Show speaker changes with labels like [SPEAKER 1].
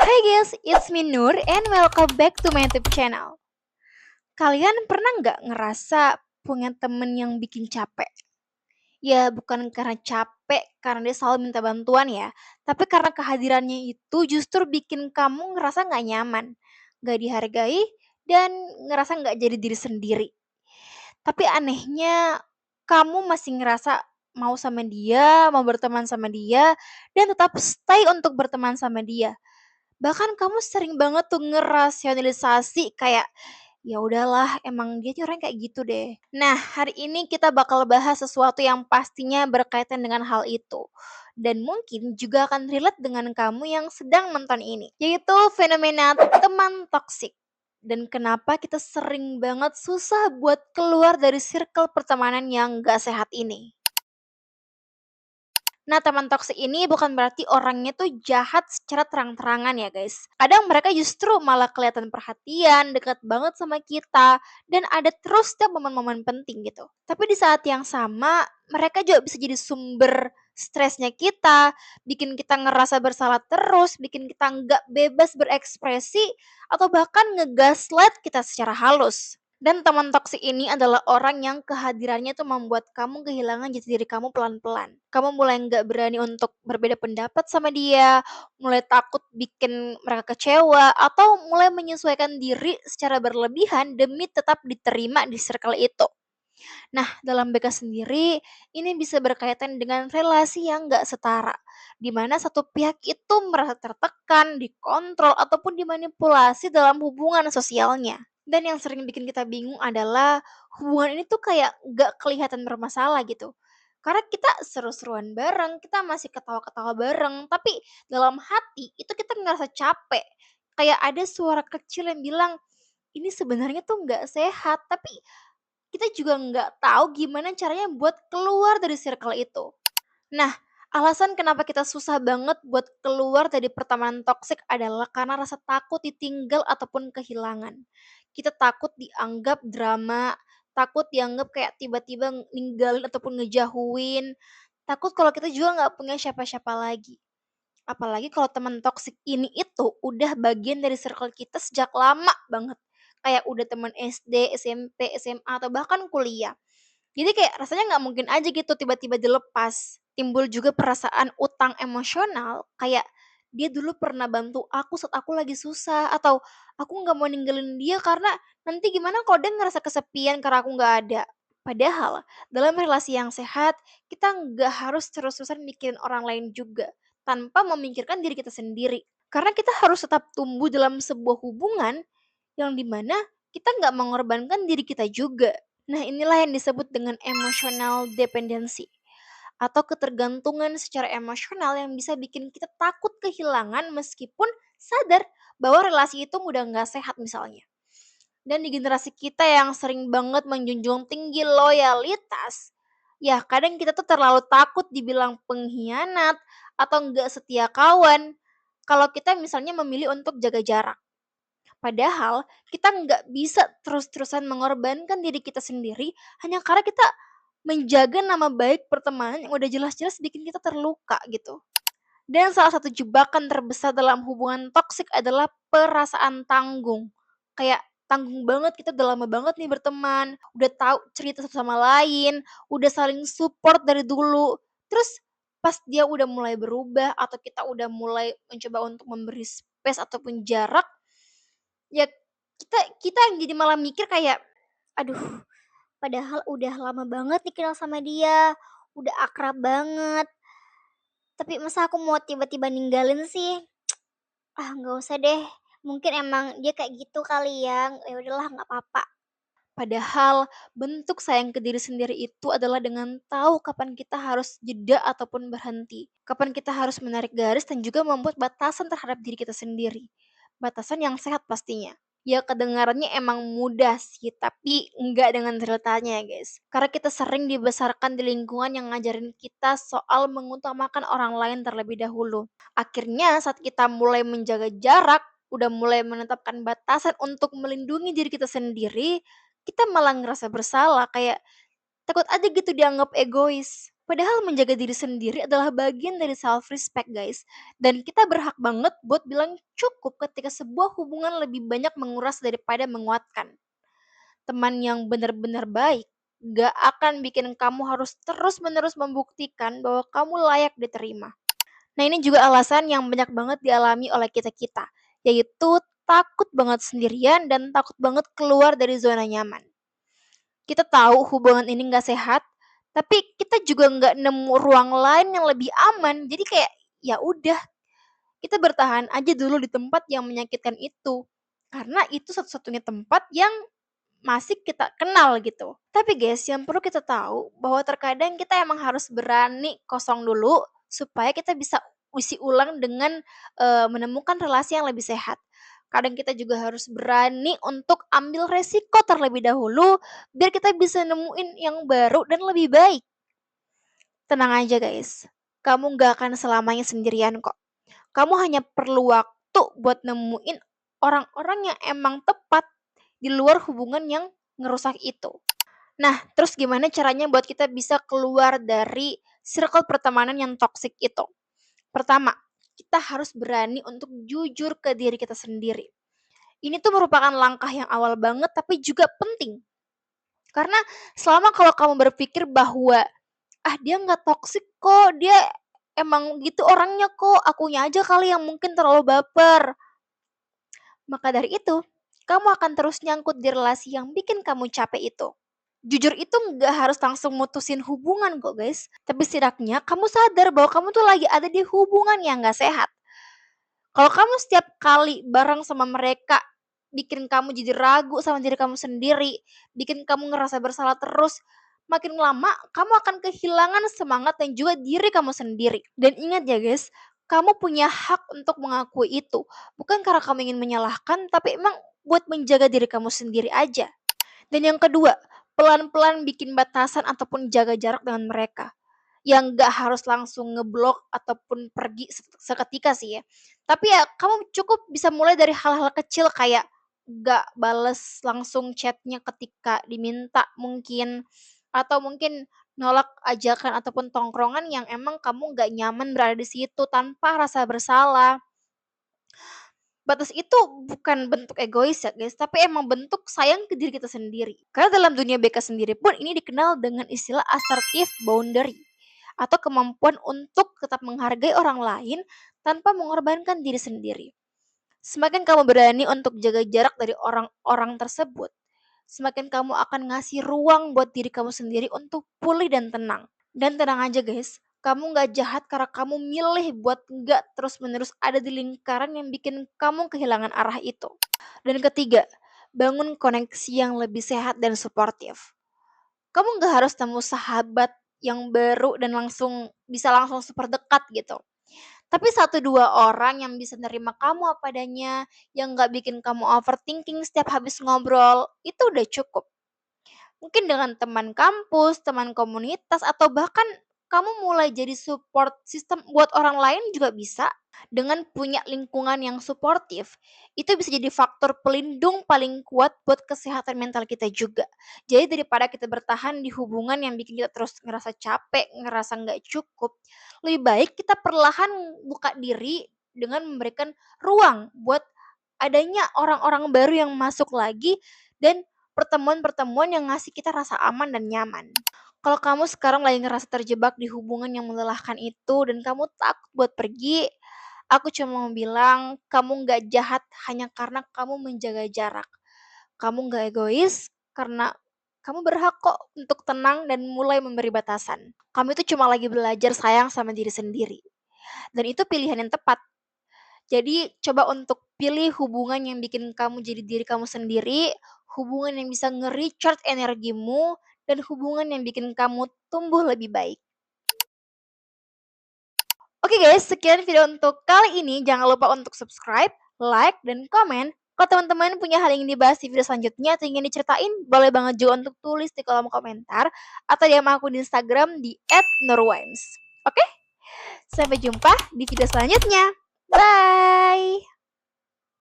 [SPEAKER 1] Hi guys, it's me Nur and welcome back to my YouTube channel. Kalian pernah nggak ngerasa punya temen yang bikin capek? Ya bukan karena capek karena dia selalu minta bantuan ya, tapi karena kehadirannya itu justru bikin kamu ngerasa nggak nyaman, nggak dihargai, dan ngerasa nggak jadi diri sendiri. Tapi anehnya kamu masih ngerasa mau sama dia, mau berteman sama dia, dan tetap stay untuk berteman sama dia. Bahkan kamu sering banget tuh ngerasionalisasi kayak, "Ya udahlah, emang dia tuh orangnya kayak gitu deh." Nah, hari ini kita bakal bahas sesuatu yang pastinya berkaitan dengan hal itu. Dan mungkin juga akan relate dengan kamu yang sedang nonton ini, yaitu fenomena teman toksik. Dan kenapa kita sering banget susah buat keluar dari circle pertemanan yang gak sehat ini. Nah, teman toksik ini bukan berarti orangnya tuh jahat secara terang-terangan ya, guys. Kadang mereka justru malah kelihatan perhatian, dekat banget sama kita, dan ada terus setiap momen-momen penting gitu. Tapi di saat yang sama, mereka juga bisa jadi sumber stresnya kita, bikin kita ngerasa bersalah terus, bikin kita nggak bebas berekspresi, atau bahkan ngegaslight kita secara halus. Dan teman toksik ini adalah orang yang kehadirannya tuh membuat kamu kehilangan jati diri kamu pelan-pelan. Kamu mulai nggak berani untuk berbeda pendapat sama dia, mulai takut bikin mereka kecewa, atau mulai menyesuaikan diri secara berlebihan demi tetap diterima di circle itu. Nah, dalam BK sendiri, ini bisa berkaitan dengan relasi yang nggak setara, di mana satu pihak itu merasa tertekan, dikontrol, ataupun dimanipulasi dalam hubungan sosialnya. Dan yang sering bikin kita bingung adalah hubungan ini tuh kayak nggak kelihatan bermasalah gitu. Karena kita seru-seruan bareng, kita masih ketawa-ketawa bareng, tapi dalam hati itu kita ngerasa capek. Kayak ada suara kecil yang bilang, ini sebenarnya tuh nggak sehat, tapi kita juga nggak tahu gimana caranya buat keluar dari circle itu. Nah, alasan kenapa kita susah banget buat keluar dari pertemanan toksik adalah karena rasa takut ditinggal ataupun kehilangan. Kita takut dianggap drama, takut dianggap kayak tiba-tiba ninggalin ataupun ngejauhin, takut kalau kita juga nggak punya siapa-siapa lagi. Apalagi kalau teman toksik ini itu udah bagian dari circle kita sejak lama banget. Kayak udah teman SD, SMP, SMA, atau bahkan kuliah. Jadi kayak rasanya nggak mungkin aja gitu tiba-tiba dilepas. Timbul juga perasaan utang emosional, kayak dia dulu pernah bantu aku saat aku lagi susah, atau aku nggak mau ninggalin dia karena nanti gimana kalau dia ngerasa kesepian karena aku nggak ada. Padahal dalam relasi yang sehat, kita nggak harus terus-terusan mikirin orang lain juga, tanpa memikirkan diri kita sendiri. Karena kita harus tetap tumbuh dalam sebuah hubungan yang dimana kita nggak mengorbankan diri kita juga. Nah, inilah yang disebut dengan emotional dependency atau ketergantungan secara emosional yang bisa bikin kita takut kehilangan meskipun sadar bahwa relasi itu udah nggak sehat misalnya. Dan di generasi kita yang sering banget menjunjung tinggi loyalitas, ya kadang kita tuh terlalu takut dibilang pengkhianat atau nggak setia kawan kalau kita misalnya memilih untuk jaga jarak. Padahal kita nggak bisa terus-terusan mengorbankan diri kita sendiri hanya karena kita menjaga nama baik pertemanan yang udah jelas-jelas bikin kita terluka gitu. Dan salah satu jebakan terbesar dalam hubungan toksik adalah perasaan tanggung. Kayak tanggung banget, kita udah lama banget nih berteman, udah tahu cerita satu sama lain, udah saling support dari dulu. Terus pas dia udah mulai berubah atau kita udah mulai mencoba untuk memberi space ataupun jarak, ya kita kita yang jadi malah mikir kayak, "Aduh, padahal udah lama banget nih kenal sama dia, udah akrab banget, tapi masa aku mau tiba-tiba ninggalin sih? Ah, nggak usah deh, mungkin emang dia kayak gitu kali ya, ya udahlah nggak apa-apa." Padahal bentuk sayang ke diri sendiri itu adalah dengan tahu kapan kita harus jeda ataupun berhenti. Kapan kita harus menarik garis dan juga membuat batasan terhadap diri kita sendiri. Batasan yang sehat pastinya. Ya kedengarannya emang mudah sih, tapi enggak dengan realitanya ya guys. Karena kita sering dibesarkan di lingkungan yang ngajarin kita soal mengutamakan orang lain terlebih dahulu. Akhirnya saat kita mulai menjaga jarak, udah mulai menetapkan batasan untuk melindungi diri kita sendiri, kita malah ngerasa bersalah, kayak takut aja gitu dianggap egois. Padahal menjaga diri sendiri adalah bagian dari self respect, guys. Dan kita berhak banget buat bilang cukup ketika sebuah hubungan lebih banyak menguras daripada menguatkan. Teman yang benar-benar baik gak akan bikin kamu harus terus-menerus membuktikan bahwa kamu layak diterima. Nah, ini juga alasan yang banyak banget dialami oleh kita-kita, yaitu takut banget sendirian dan takut banget keluar dari zona nyaman. Kita tahu hubungan ini nggak sehat, tapi kita juga nggak nemu ruang lain yang lebih aman. Jadi kayak ya udah, kita bertahan aja dulu di tempat yang menyakitkan itu. Karena itu satu-satunya tempat yang masih kita kenal gitu. Tapi guys, yang perlu kita tahu bahwa terkadang kita emang harus berani kosong dulu supaya kita bisa isi ulang dengan menemukan relasi yang lebih sehat. Kadang kita juga harus berani untuk ambil resiko terlebih dahulu biar kita bisa nemuin yang baru dan lebih baik. Tenang aja guys, kamu gak akan selamanya sendirian kok. Kamu hanya perlu waktu buat nemuin orang-orang yang emang tepat di luar hubungan yang ngerusak itu. Nah, terus gimana caranya buat kita bisa keluar dari circle pertemanan yang toksik itu? Pertama, kita harus berani untuk jujur ke diri kita sendiri. Ini tuh merupakan langkah yang awal banget tapi juga penting. Karena selama kalau kamu berpikir bahwa dia nggak toksik kok, dia emang gitu orangnya kok, akunya aja kali yang mungkin terlalu baper. Maka dari itu, kamu akan terus nyangkut di relasi yang bikin kamu capek itu. Jujur itu nggak harus langsung mutusin hubungan kok guys, tapi setidaknya kamu sadar bahwa kamu tuh lagi ada di hubungan yang nggak sehat. Kalau kamu setiap kali bareng sama mereka bikin kamu jadi ragu sama diri kamu sendiri, bikin kamu ngerasa bersalah terus, makin lama kamu akan kehilangan semangat dan juga diri kamu sendiri. Dan ingat ya guys, kamu punya hak untuk mengakui itu. Bukan karena kamu ingin menyalahkan, tapi emang buat menjaga diri kamu sendiri aja. Dan yang kedua, pelan-pelan bikin batasan ataupun jaga jarak dengan mereka. Yang gak harus langsung ngeblok ataupun pergi seketika sih ya. Tapi ya kamu cukup bisa mulai dari hal-hal kecil kayak gak bales langsung chatnya ketika diminta mungkin. Atau mungkin nolak ajakan ataupun tongkrongan yang emang kamu gak nyaman berada di situ tanpa rasa bersalah. Batas itu bukan bentuk egois ya guys, tapi emang bentuk sayang ke diri kita sendiri. Karena dalam dunia BK sendiri pun ini dikenal dengan istilah assertive boundary atau kemampuan untuk tetap menghargai orang lain tanpa mengorbankan diri sendiri. Semakin kamu berani untuk jaga jarak dari orang-orang tersebut, semakin kamu akan ngasih ruang buat diri kamu sendiri untuk pulih dan tenang. Dan tenang aja guys, kamu gak jahat karena kamu milih buat gak terus-menerus ada di lingkaran yang bikin kamu kehilangan arah itu. Dan ketiga, bangun koneksi yang lebih sehat dan suportif. Kamu gak harus temu sahabat yang baru dan bisa langsung super dekat gitu. Tapi 1-2 orang yang bisa nerima kamu apa adanya, yang gak bikin kamu overthinking setiap habis ngobrol, itu udah cukup. Mungkin dengan teman kampus, teman komunitas, atau bahkan kamu mulai jadi support system buat orang lain juga bisa. Dengan punya lingkungan yang suportif, itu bisa jadi faktor pelindung paling kuat buat kesehatan mental kita juga. Jadi daripada kita bertahan di hubungan yang bikin kita terus ngerasa capek, ngerasa nggak cukup, lebih baik kita perlahan buka diri dengan memberikan ruang buat adanya orang-orang baru yang masuk lagi dan pertemuan-pertemuan yang ngasih kita rasa aman dan nyaman. Kalau kamu sekarang lagi ngerasa terjebak di hubungan yang melelahkan itu dan kamu takut buat pergi, aku cuma mau bilang kamu gak jahat hanya karena kamu menjaga jarak. Kamu gak egois karena kamu berhak kok untuk tenang dan mulai memberi batasan. Kamu itu cuma lagi belajar sayang sama diri sendiri. Dan itu pilihan yang tepat. Jadi coba untuk pilih hubungan yang bikin kamu jadi diri kamu sendiri, hubungan yang bisa nge-recharge energimu, dan hubungan yang bikin kamu tumbuh lebih baik. Oke guys, sekian video untuk kali ini. Jangan lupa untuk subscribe, like, dan komen. Kalau teman-teman punya hal yang ingin dibahas di video selanjutnya atau ingin diceritain, boleh banget juga untuk tulis di kolom komentar atau DM aku di Instagram di @nurwines. Oke? Sampai jumpa di video selanjutnya. Bye!